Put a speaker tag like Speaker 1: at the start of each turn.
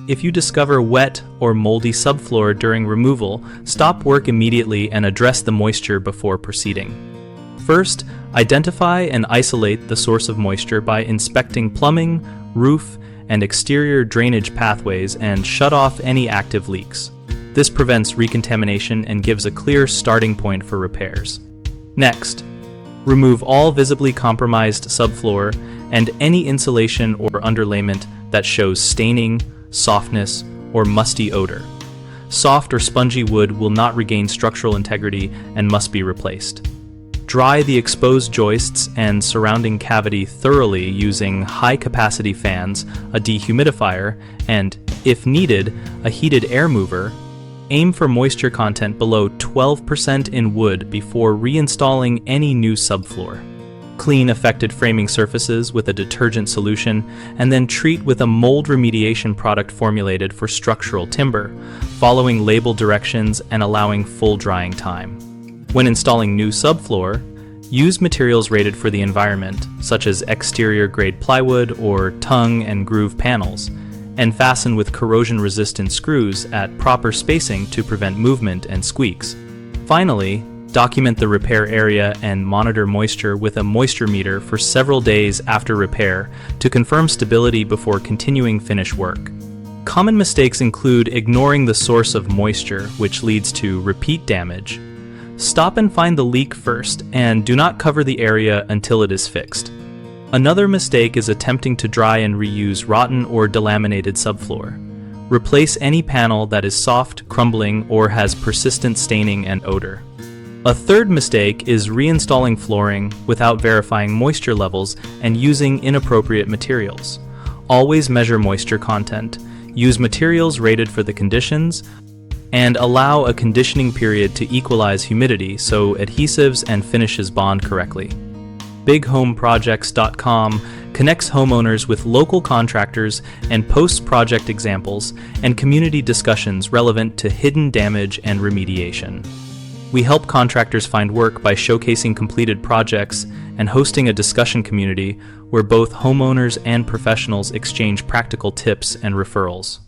Speaker 1: If you discover wet or moldy subfloor during removal, stop work immediately and address the moisture before proceeding. First, identify and isolate the source of moisture by inspecting plumbing, roof, and exterior drainage pathways and shut off any active leaks. This prevents recontamination and gives a clear starting point for repairs. Next, remove all visibly compromised subfloor and any insulation or underlayment that shows staining, softness, or musty odor. Soft or spongy wood will not regain structural integrity and must be replaced. Dry the exposed joists and surrounding cavity thoroughly using high-capacity fans, a dehumidifier, and, if needed, a heated air mover. Aim for moisture content below 12% in wood before reinstalling any new subfloor. Clean affected framing surfaces with a detergent solution, and then treat with a mold remediation product formulated for structural timber, following label directions and allowing full drying time. When installing new subfloor, use materials rated for the environment, such as exterior-grade plywood or tongue and groove panels, and fasten with corrosion-resistant screws at proper spacing to prevent movement and squeaks. Finally, document the repair area and monitor moisture with a moisture meter for several days after repair to confirm stability before continuing finish work. Common mistakes include ignoring the source of moisture, which leads to repeat damage. Stop and find the leak first, and do not cover the area until it is fixed. Another mistake is attempting to dry and reuse rotten or delaminated subfloor. Replace any panel that is soft, crumbling, or has persistent staining and odor. A third mistake is reinstalling flooring without verifying moisture levels and using inappropriate materials. Always measure moisture content, use materials rated for the conditions, and allow a conditioning period to equalize humidity so adhesives and finishes bond correctly. BigHomeProjects.com connects homeowners with local contractors and posts project examples and community discussions relevant to hidden damage and remediation. We help contractors find work by showcasing completed projects and hosting a discussion community where both homeowners and professionals exchange practical tips and referrals.